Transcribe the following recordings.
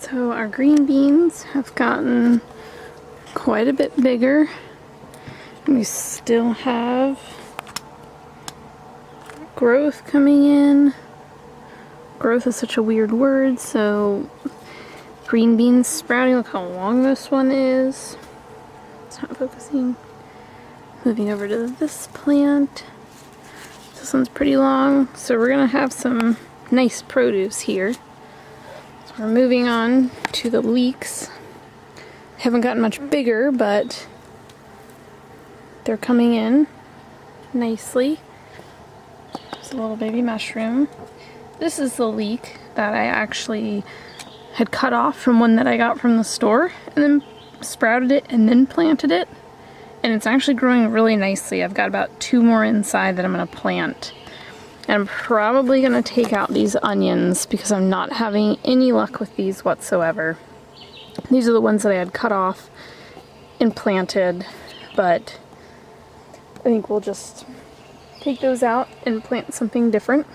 So our green beans have gotten quite a bit bigger. We still have growth coming in. Growth is such a weird word, so green beans sprouting. Look how long this one is. It's not focusing. Moving over to this plant. This one's pretty long, so we're gonna have some nice produce here. So we're moving on to the leeks. They haven't gotten much bigger, but they're coming in nicely. There's a little baby mushroom. This is the leek that I actually had cut off from one that I got from the store, and then sprouted it and then planted it. And it's actually growing really nicely. I've got about 2 more inside that I'm gonna plant. And I'm probably gonna take out these onions because I'm not having any luck with these whatsoever. These are the ones that I had cut off and planted, but I think we'll just take those out and plant something different.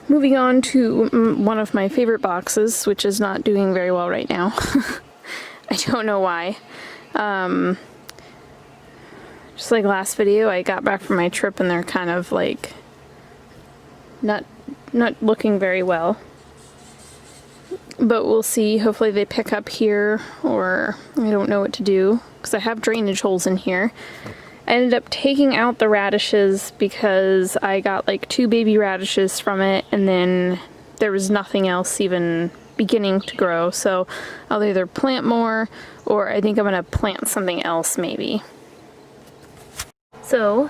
Moving on to one of my favorite boxes, which is not doing very well right now. I don't know why. Just like last video, I got back from my trip and they're kind of like not looking very well. But we'll see. Hopefully they pick up here, or I don't know what to do because I have drainage holes in here. I ended up taking out the radishes because I got like 2 baby radishes from it, and then there was nothing else even beginning to grow. So I'll either plant more, or I think I'm gonna plant something else maybe. So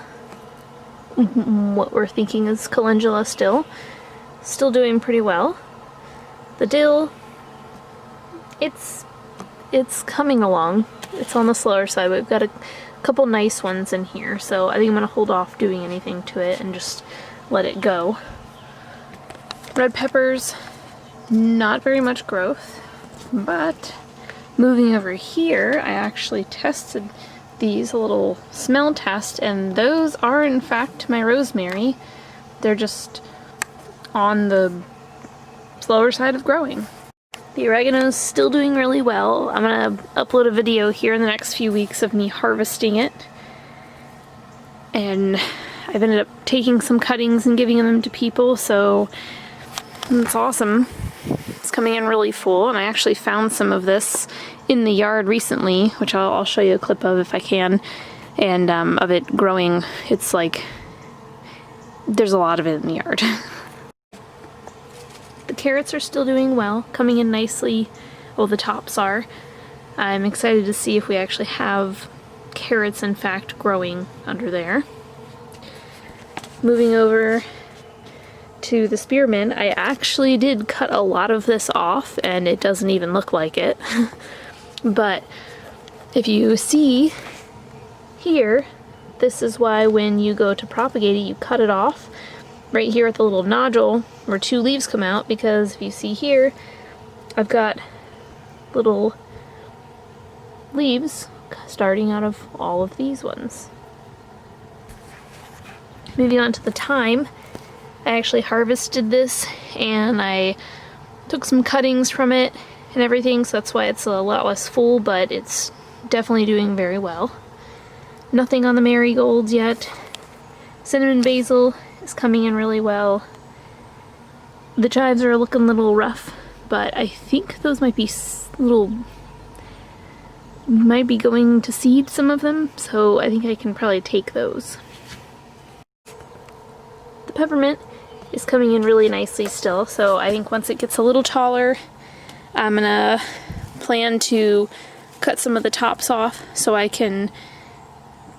what we're thinking is calendula still doing pretty well. The dill, it's coming along. It's on the slower side, but we've got a couple nice ones in here, so I think I'm gonna hold off doing anything to it and just let it go. Red peppers, not very much growth, but moving over here, I actually tested these, a little smell test, and those are in fact my rosemary. They're just on the slower side of growing. The oregano's still doing really well. I'm gonna upload a video here in the next few weeks of me harvesting it. And I've ended up taking some cuttings and giving them to people, so it's awesome. It's coming in really full, and I actually found some of this in the yard recently, which I'll show you a clip of if I can, and of it growing. It's like, there's a lot of it in the yard. The carrots are still doing well, coming in nicely. Well, the tops are. I'm excited to see if we actually have carrots in fact growing under there. Moving over to the spearmint, I actually did cut a lot of this off, and it doesn't even look like it. But if you see here, this is why when you go to propagate it, you cut it off right here at the little nodule where 2 leaves come out, because if you see here, I've got little leaves starting out of all of these ones. Moving on to the thyme, I actually harvested this and I took some cuttings from it and everything, so that's why it's a lot less full, but it's definitely doing very well. Nothing on the marigolds yet. Cinnamon basil is coming in really well. The chives are looking a little rough, but I think those might be might be going to seed, some of them, so I think I can probably take those. The peppermint is coming in really nicely still, so I think once it gets a little taller, I'm gonna plan to cut some of the tops off so I can,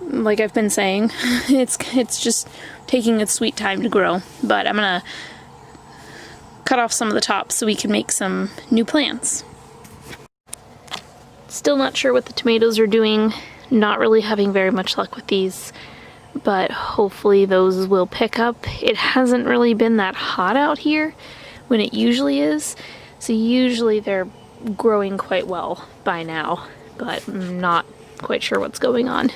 like I've been saying, it's just taking its sweet time to grow, but I'm gonna cut off some of the tops so we can make some new plants. Still not sure what the tomatoes are doing, not really having very much luck with these, but hopefully those will pick up. It hasn't really been that hot out here when it usually is, so usually they're growing quite well by now, but I'm not quite sure what's going on,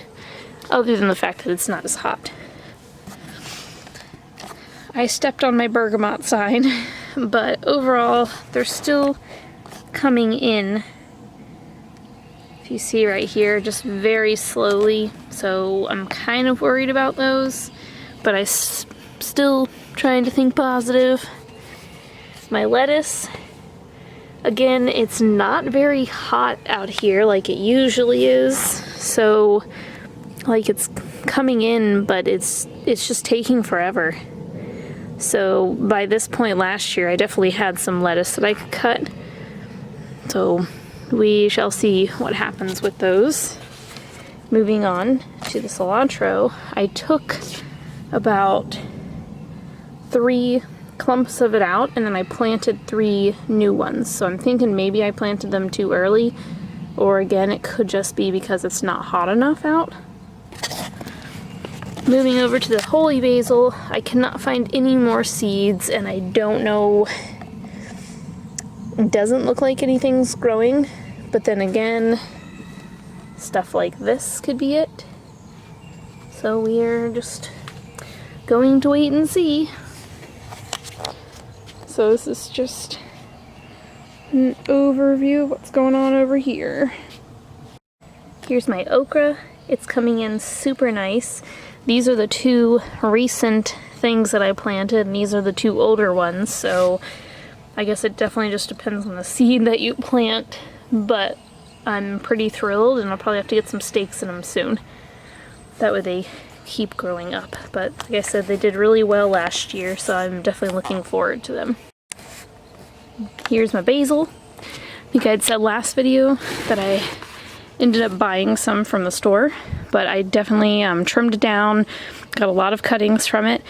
other than the fact that it's not as hot. I stepped on my bergamot sign. but overall they're still coming in. If you see right here, just very slowly, so I'm kind of worried about those, but still trying to think positive. My lettuce, again, it's not very hot out here like it usually is, so like it's coming in, but it's just taking forever. So by this point last year, I definitely had some lettuce that I could cut, so we shall see what happens with those. Moving on to the cilantro, I took about 3 clumps of it out and then I planted 3 new ones. So I'm thinking maybe I planted them too early, or again, it could just be because it's not hot enough out. Moving over to the holy basil, I cannot find any more seeds and I don't know. It doesn't look like anything's growing, but then again, stuff like this could be it. So we're just going to wait and see. So this is just an overview of what's going on over here. Here's my okra. It's coming in super nice. These are the 2 recent things that I planted, and these are the 2 older ones, so I guess it definitely just depends on the seed that you plant, but I'm pretty thrilled, and I'll probably have to get some stakes in them soon. That way they keep growing up. But like I said, they did really well last year, so I'm definitely looking forward to them. Here's my basil. I think I'd said last video that I ended up buying some from the store, but I definitely trimmed it down, got a lot of cuttings from it,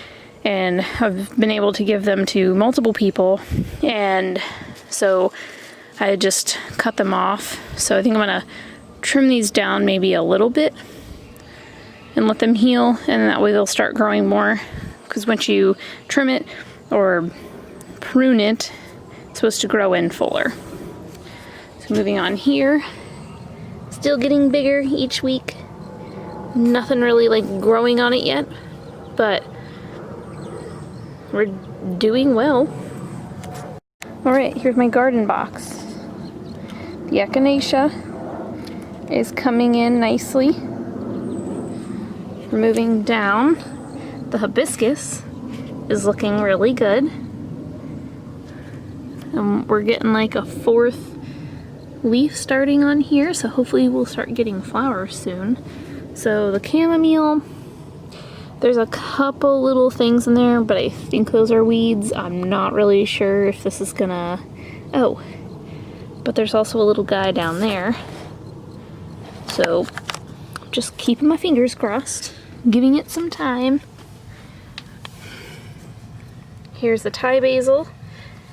and I've been able to give them to multiple people, and so I just cut them off. So I think I'm gonna trim these down maybe a little bit and let them heal, and that way they'll start growing more, because once you trim it or prune it, it's supposed to grow in fuller. So moving on here, still getting bigger each week. Nothing really like growing on it yet, but we're doing well. Alright, here's my garden box. The echinacea is coming in nicely. Moving down, the hibiscus is looking really good. And we're getting like a 4th leaf starting on here, so hopefully we'll start getting flowers soon. So the chamomile, there's a couple little things in there, but I think those are weeds. I'm not really sure if this is gonna... Oh, but there's also a little guy down there. So just keeping my fingers crossed, giving it some time. Here's the Thai basil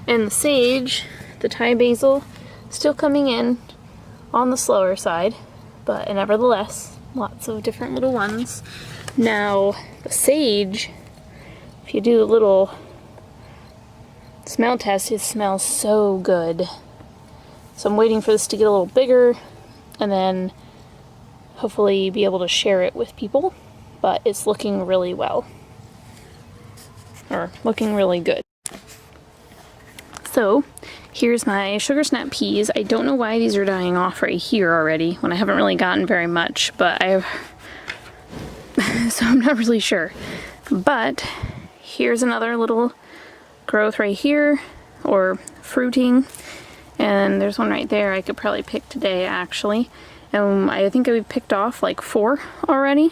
and the sage. The Thai basil still coming in on the slower side, but nevertheless, lots of different little ones. Now, the sage, if you do a little smell test, it smells so good. So I'm waiting for this to get a little bigger and then hopefully be able to share it with people, but it's looking really well, or looking really good. So here's my sugar snap peas. I don't know why these are dying off right here already when I haven't really gotten very much, but so I'm not really sure. But here's another little growth right here, or fruiting, and there's one right there I could probably pick today actually. I think I picked off like 4 already,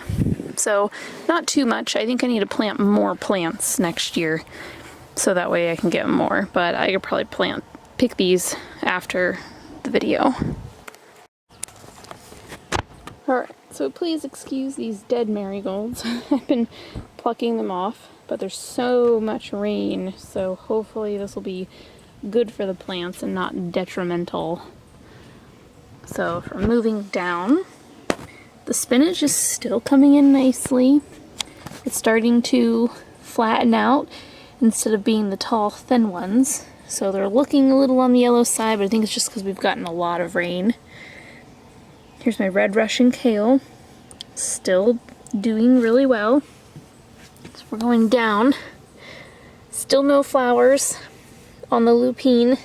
so not too much. I think I need to plant more plants next year, so that way I can get more, but I could probably pick these after the video. Alright, so please excuse these dead marigolds. I've been plucking them off, but there's so much rain, so hopefully this will be good for the plants and not detrimental. So if we're moving down, the spinach is still coming in nicely. It's starting to flatten out instead of being the tall, thin ones. So they're looking a little on the yellow side, but I think it's just because we've gotten a lot of rain. Here's my red Russian kale. Still doing really well. So we're going down. Still no flowers on the lupine,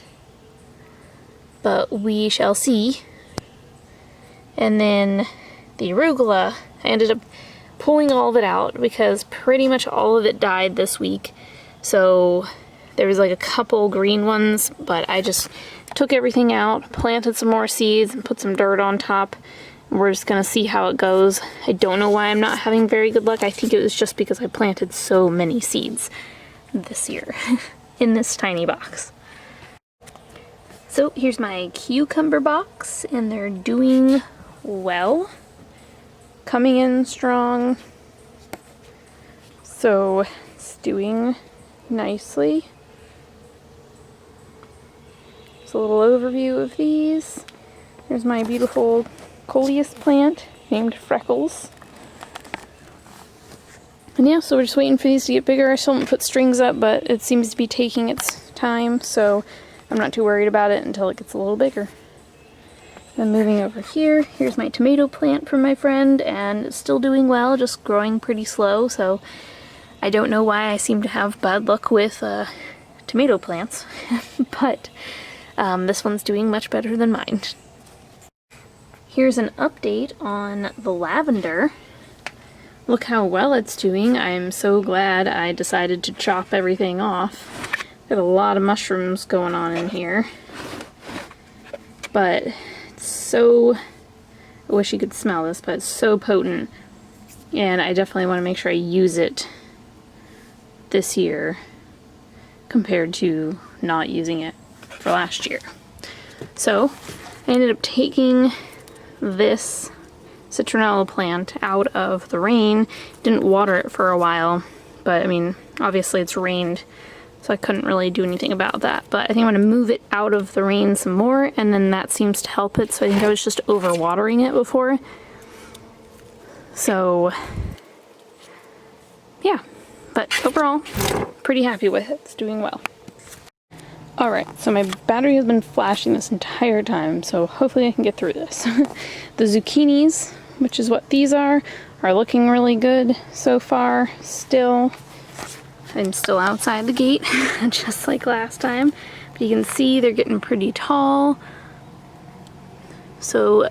but we shall see. And then the arugula, I ended up pulling all of it out because pretty much all of it died this week. So there was like a couple green ones, but I just took everything out, planted some more seeds, and put some dirt on top. We're just gonna see how it goes. I don't know why I'm not having very good luck. I think it was just because I planted so many seeds this year in this tiny box. So here's my cucumber box, and they're doing well. Coming in strong. So it's doing nicely. Just a little overview of these. Here's my beautiful coleus plant named Freckles. And yeah, so we're just waiting for these to get bigger. I still haven't put strings up, but it seems to be taking its time, so I'm not too worried about it until it gets a little bigger. Then moving over here, here's my tomato plant from my friend, and it's still doing well, just growing pretty slow, so I don't know why I seem to have bad luck with tomato plants, but this one's doing much better than mine. Here's an update on the lavender. Look how well it's doing. I'm so glad I decided to chop everything off. Got a lot of mushrooms going on in here. But it's so... I wish you could smell this, but it's so potent. And I definitely want to make sure I use it this year compared to not using it for last year. So I ended up taking this citronella plant out of the rain. Didn't water it for a while, but I mean, obviously it's rained, so I couldn't really do anything about that. But I think I'm going to move it out of the rain some more, and then that seems to help it. So I think I was just over watering it before. So yeah, but overall, pretty happy with it. It's doing well. Alright, so my battery has been flashing this entire time, so hopefully I can get through this. The zucchinis, which is what these are looking really good so far still. I'm still outside the gate, just like last time. But you can see they're getting pretty tall. So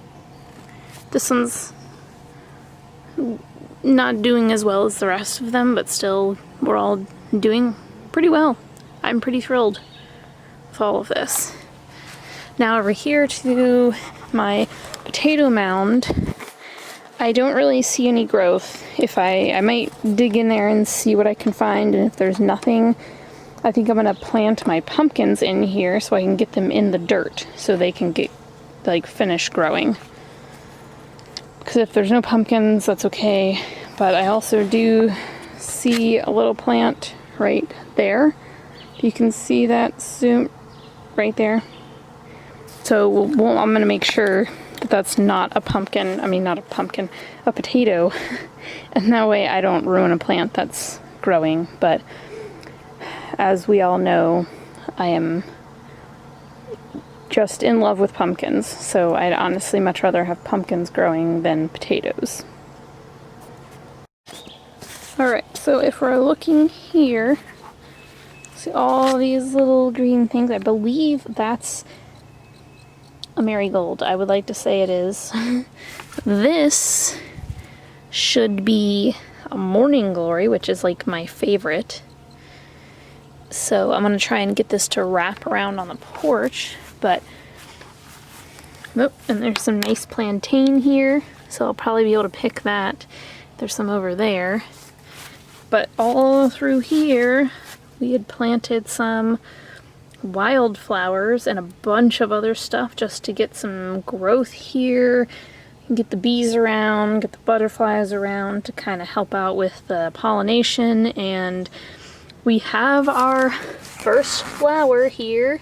this one's not doing as well as the rest of them, but still we're all doing pretty well. I'm pretty thrilled with all of this. Now over here to my potato mound, I don't really see any growth. I might dig in there and see what I can find, and if there's nothing, I think I'm gonna plant my pumpkins in here so I can get them in the dirt so they can get like finish growing. Because if there's no pumpkins, that's okay. But I also do see a little plant right there. You can see that zoom right there. So I'm going to make sure that that's not a pumpkin. I mean, not a pumpkin, a potato. And that way I don't ruin a plant that's growing. But as we all know, I am just in love with pumpkins. So I'd honestly much rather have pumpkins growing than potatoes. Alright, so if we're looking here, see all these little green things. I believe that's a marigold. I would like to say it is. This should be a morning glory, which is like my favorite. So I'm going to try and get this to wrap around on the porch. But, oh, and there's some nice plantain here. So I'll probably be able to pick that. There's some over there. But all through here, we had planted some wildflowers and a bunch of other stuff just to get some growth here, get the bees around, get the butterflies around to kind of help out with the pollination. And we have our first flower here,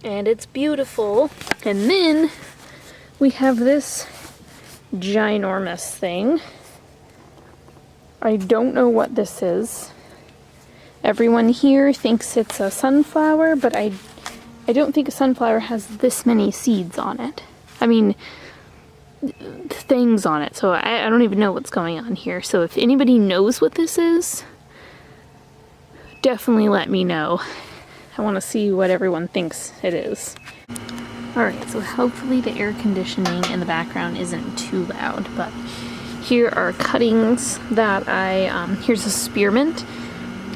and it's beautiful. And then we have this ginormous thing. I don't know what this is. Everyone here thinks it's a sunflower, but I don't think a sunflower has this many seeds on it. I mean, things on it. So I don't even know what's going on here. So if anybody knows what this is, definitely let me know. I want to see what everyone thinks it is. Alright, so hopefully the air conditioning in the background isn't too loud, but here are cuttings that here's a spearmint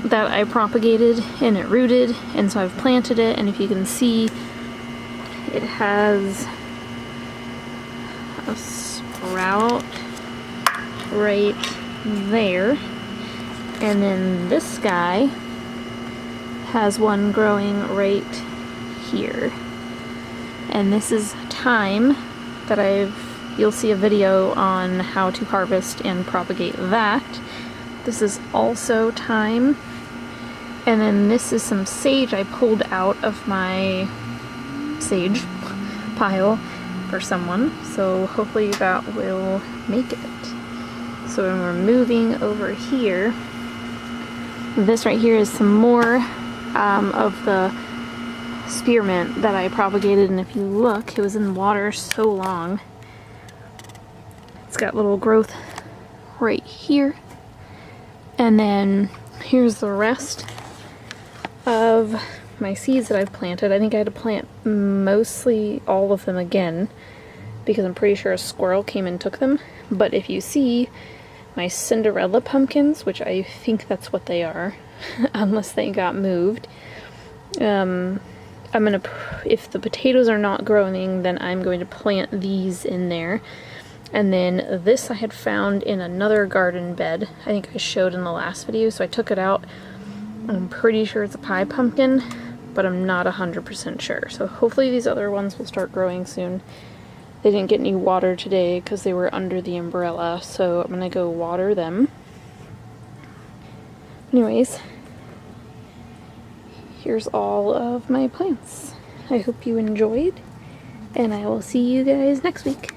that I propagated and it rooted, and so I've planted it, and if you can see, it has a sprout right there, and then this guy has one growing right here. And this is thyme that you'll see a video on how to harvest and propagate that. This is also thyme. And then this is some sage I pulled out of my sage pile for someone. So hopefully that will make it. So when we're moving over here, this right here is some more of the spearmint that I propagated, and if you look, it was in water so long. It's got little growth right here. And then here's the rest of my seeds that I've planted. I think I had to plant mostly all of them again because I'm pretty sure a squirrel came and took them. But if you see my Cinderella pumpkins, which I think that's what they are, unless they got moved, if the potatoes are not growing, then I'm going to plant these in there. And then this I had found in another garden bed. I think I showed in the last video, so I took it out. I'm pretty sure it's a pie pumpkin, but I'm not 100% sure. So hopefully these other ones will start growing soon. They didn't get any water today because they were under the umbrella, so I'm gonna go water them. Anyways, here's all of my plants. I hope you enjoyed, and I will see you guys next week.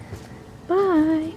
Bye!